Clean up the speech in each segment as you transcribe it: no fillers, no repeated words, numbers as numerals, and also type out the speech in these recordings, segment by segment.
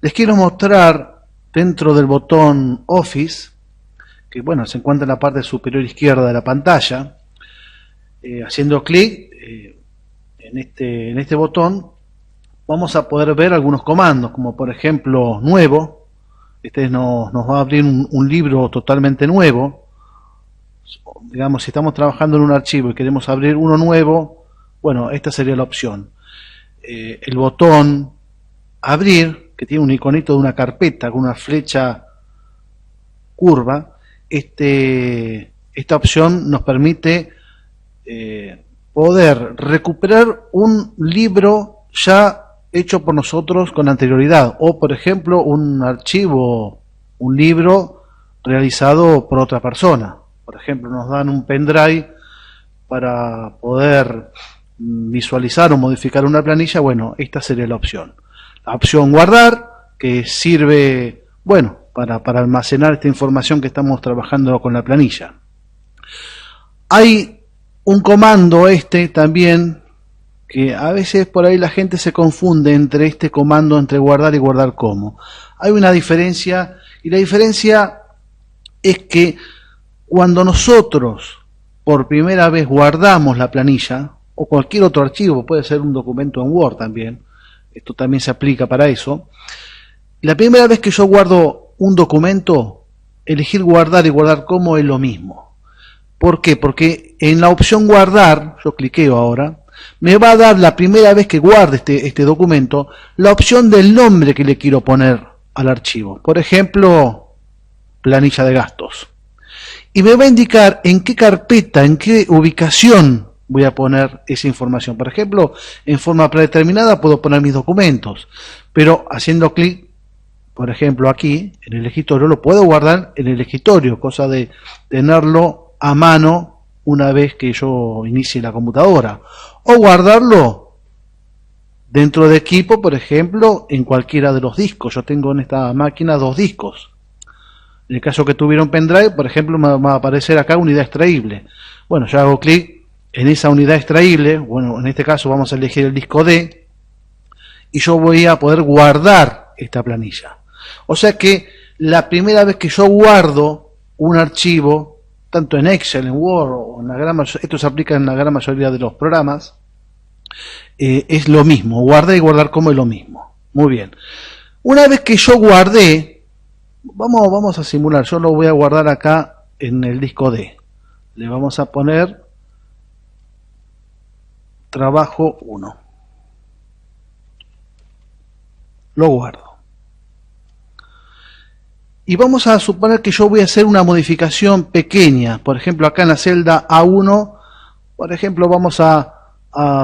Les quiero mostrar dentro del botón Office, que bueno, se encuentra en la parte superior izquierda de la pantalla, haciendo clic en este botón, vamos a poder ver algunos comandos, como por ejemplo nuevo. Este nos va a abrir un libro totalmente nuevo. Digamos, si estamos trabajando en un archivo y queremos abrir uno nuevo, bueno, esta sería la opción. El botón abrir, que tiene un iconito de una carpeta con una flecha curva, esta opción nos permite poder recuperar un libro ya hecho por nosotros con anterioridad, o por ejemplo un archivo, un libro realizado por otra persona. Por ejemplo, nos dan un pendrive para poder visualizar o modificar una planilla. Bueno, esta sería la opción. La opción guardar, que sirve, bueno, para almacenar esta información que estamos trabajando con la planilla. Hay un comando también, que a veces por ahí la gente se confunde entre este comando, entre guardar y guardar como. Hay una diferencia, y la diferencia es que cuando nosotros por primera vez guardamos la planilla, o cualquier otro archivo, puede ser un documento en Word también, esto también se aplica para eso, la primera vez que yo guardo un documento, elegir guardar y guardar como es lo mismo. ¿Por qué? Porque en la opción guardar, yo cliqueo ahora, me va a dar la primera vez que guarde este documento, la opción del nombre que le quiero poner al archivo. Por ejemplo, planilla de gastos. Y me va a indicar en qué carpeta, en qué ubicación voy a poner esa información. Por ejemplo, en forma predeterminada puedo poner mis documentos, pero haciendo clic, por ejemplo aquí, en el escritorio, lo puedo guardar en el escritorio, cosa de tenerlo a mano una vez que yo inicie la computadora. O guardarlo dentro de equipo, por ejemplo, en cualquiera de los discos. Yo tengo en esta máquina 2 discos. En el caso que tuviera un pendrive, por ejemplo, me va a aparecer acá unidad extraíble. Bueno, yo hago clic en esa unidad extraíble. Bueno, en este caso vamos a elegir el disco D. Y yo voy a poder guardar esta planilla. O sea que la primera vez que yo guardo un archivo, tanto en Excel, en Word, o en la gran mayoría, esto se aplica en la gran mayoría de los programas, es lo mismo. Guardar y guardar como es lo mismo. Muy bien. Una vez que yo guardé, vamos a simular, yo lo voy a guardar acá en el disco D. Le vamos a poner trabajo 1. Lo guardo. Y vamos a suponer que yo voy a hacer una modificación pequeña. Por ejemplo, acá en la celda A1, por ejemplo, vamos a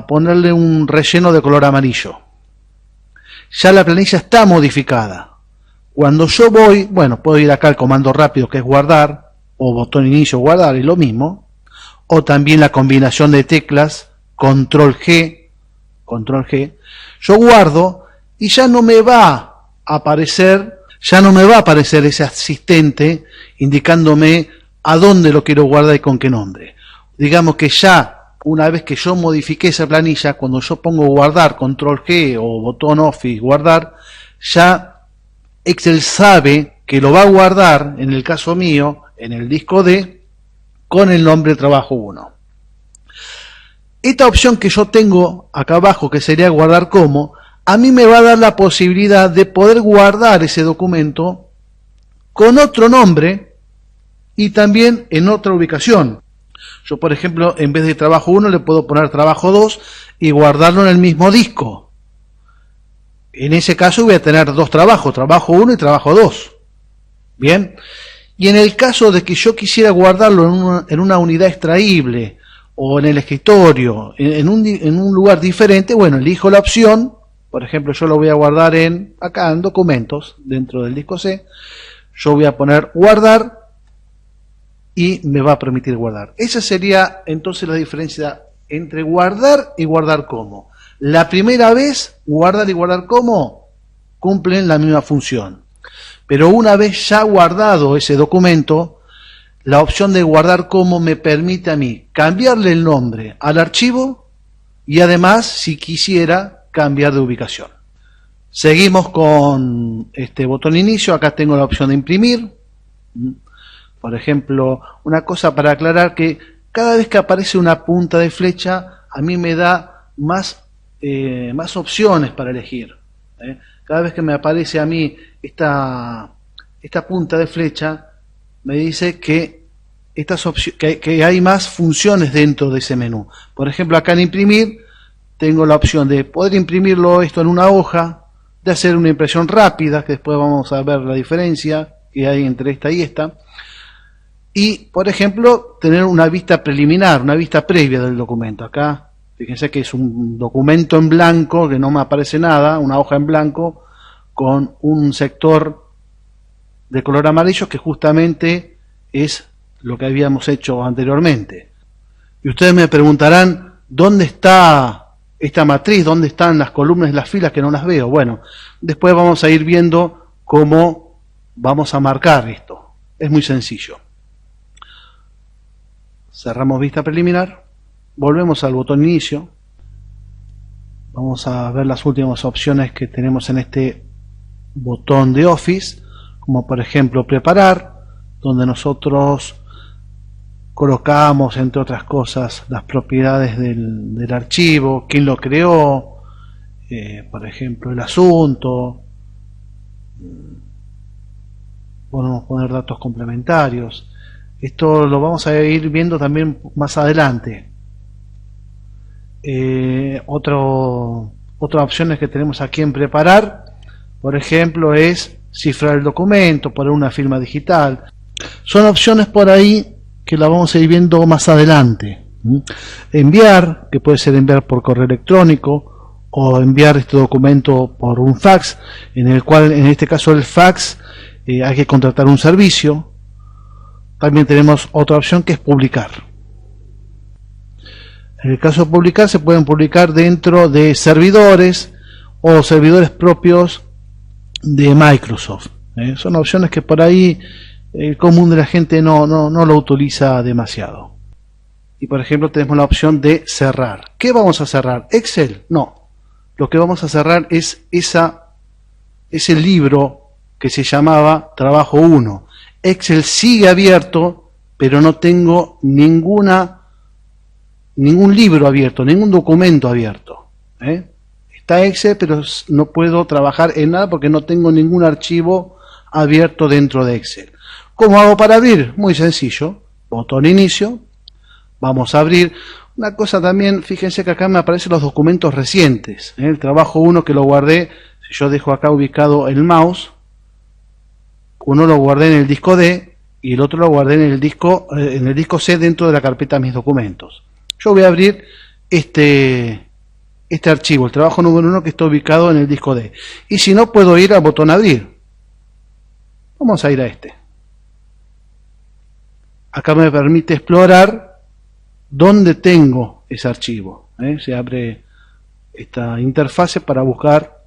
ponerle un relleno de color amarillo. Ya la planilla está modificada. Cuando yo voy, bueno, puedo ir acá al comando rápido que es guardar, o botón inicio guardar, es lo mismo, o también la combinación de teclas, control G, yo guardo y ya no me va a aparecer ese asistente indicándome a dónde lo quiero guardar y con qué nombre. Digamos que ya, una vez que yo modifiqué esa planilla, cuando yo pongo guardar, control G o botón Office guardar, ya Excel sabe que lo va a guardar, en el caso mío, en el disco D, con el nombre trabajo 1. Esta opción que yo tengo acá abajo, que sería guardar como, a mí me va a dar la posibilidad de poder guardar ese documento con otro nombre y también en otra ubicación. Yo, por ejemplo, en vez de trabajo 1 le puedo poner trabajo 2 y guardarlo en el mismo disco. En ese caso voy a tener dos trabajos, trabajo 1 y trabajo 2. Bien. Y en el caso de que yo quisiera guardarlo en una unidad extraíble o en el escritorio, en un lugar diferente, bueno, elijo la opción. Por ejemplo, yo lo voy a guardar acá en documentos, dentro del disco C. Yo voy a poner guardar y me va a permitir guardar. Esa sería entonces la diferencia entre guardar y guardar como. La primera vez, guardar y guardar como, cumplen la misma función. Pero una vez ya guardado ese documento, la opción de guardar como me permite a mí cambiarle el nombre al archivo y además, si quisiera, cambiar de ubicación. Seguimos con este botón inicio. Acá tengo la opción de imprimir. Por ejemplo, una cosa para aclarar, que cada vez que aparece una punta de flecha, a mí me da más opciones para elegir. Cada vez que me aparece a mí esta punta de flecha, me dice que, que hay más funciones dentro de ese menú. Por ejemplo, acá en imprimir, tengo la opción de poder imprimirlo esto en una hoja, de hacer una impresión rápida, que después vamos a ver la diferencia que hay entre esta y esta. Y, por ejemplo, tener una vista preliminar, una vista previa del documento. Acá, fíjense que es un documento en blanco, que no me aparece nada, una hoja en blanco, con un sector de color amarillo, que justamente es lo que habíamos hecho anteriormente. Y ustedes me preguntarán, ¿dónde está esta matriz? ¿Dónde están las columnas y las filas que no las veo? Bueno, después vamos a ir viendo cómo vamos a marcar esto. Es muy sencillo. Cerramos vista preliminar, volvemos al botón inicio, vamos a ver las últimas opciones que tenemos en este botón de Office, como por ejemplo preparar, donde nosotros colocamos, entre otras cosas, las propiedades del archivo, quién lo creó, por ejemplo el asunto, podemos poner datos complementarios. Esto lo vamos a ir viendo también más adelante. Otra opción que tenemos aquí en preparar, por ejemplo, es cifrar el documento, poner una firma digital. Son opciones por ahí que la vamos a ir viendo más adelante. Enviar, que puede ser enviar por correo electrónico o enviar este documento por un fax, en el cual en este caso el fax hay que contratar un servicio. También tenemos otra opción que es publicar. En el caso de publicar, se pueden publicar dentro de servidores o servidores propios de Microsoft. Son opciones que por ahí el común de la gente no lo utiliza demasiado. Y por ejemplo tenemos la opción de cerrar. ¿Qué vamos a cerrar? ¿Excel? No. Lo que vamos a cerrar es ese libro que se llamaba Trabajo 1. Excel sigue abierto, pero no tengo ningún libro abierto, ningún documento abierto. Está Excel, pero no puedo trabajar en nada porque no tengo ningún archivo abierto dentro de Excel. ¿Cómo hago para abrir? Muy sencillo. Botón inicio. Vamos a abrir. Una cosa también, fíjense que acá me aparecen los documentos recientes. El trabajo 1 que lo guardé, si yo dejo acá ubicado el mouse, uno lo guardé en el disco D y el otro lo guardé en el disco C dentro de la carpeta Mis documentos. Yo voy a abrir este archivo, el trabajo número 1 que está ubicado en el disco D. Y si no, puedo ir al botón abrir. Vamos a ir a este. Acá me permite explorar dónde tengo ese archivo. Se abre esta interfase para buscar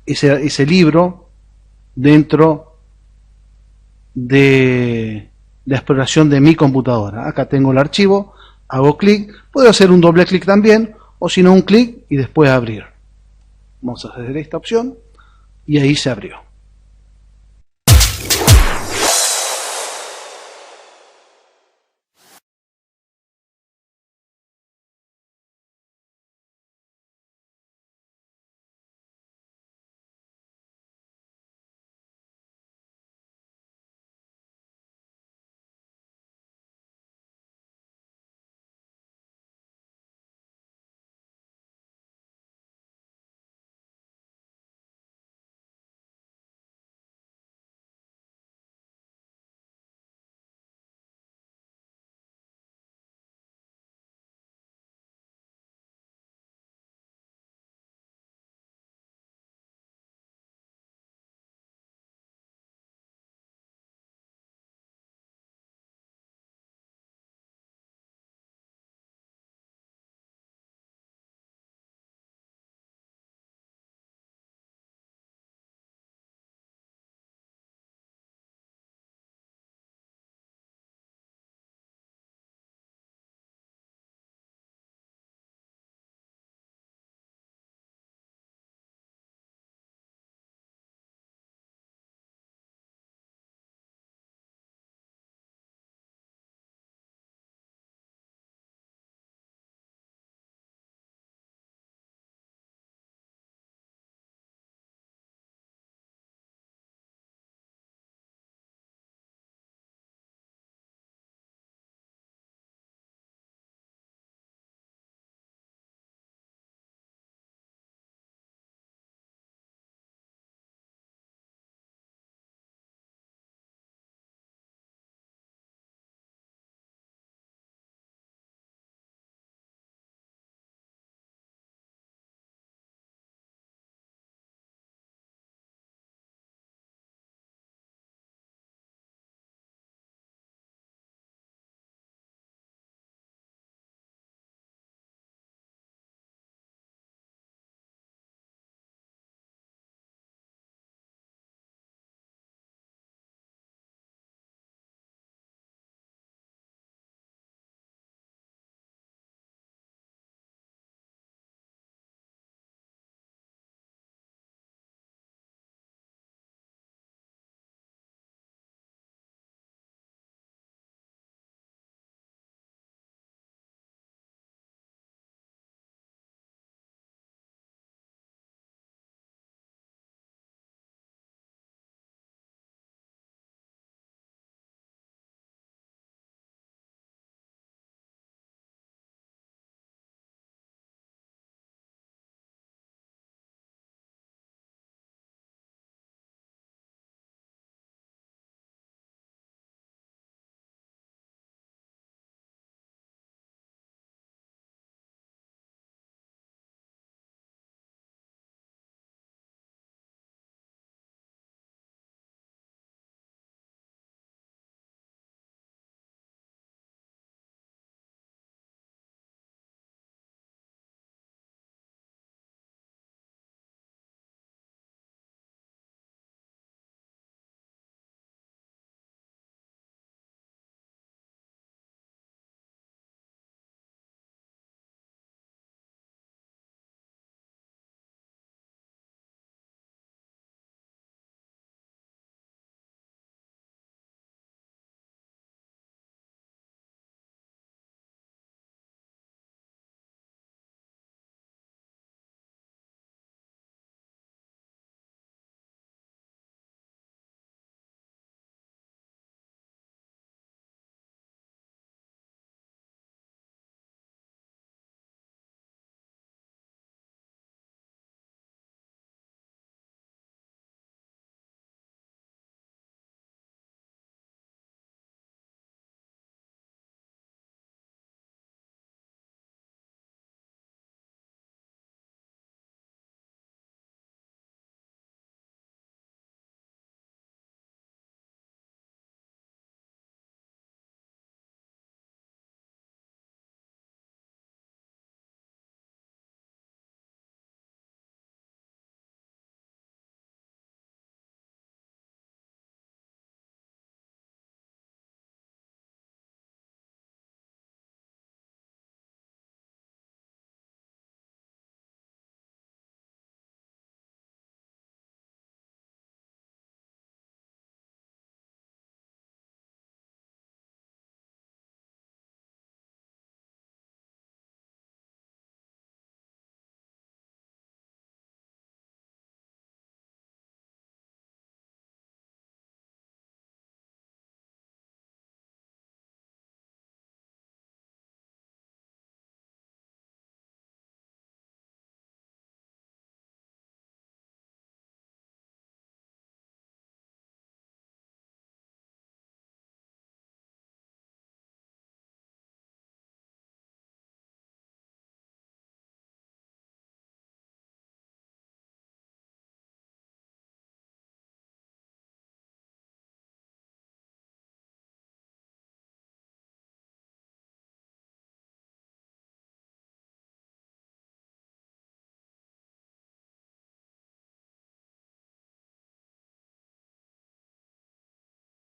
ese libro dentro de la exploración de mi computadora. Acá tengo el archivo, hago clic, puedo hacer un doble clic también, o si no un clic y después abrir. Vamos a hacer esta opción y ahí se abrió.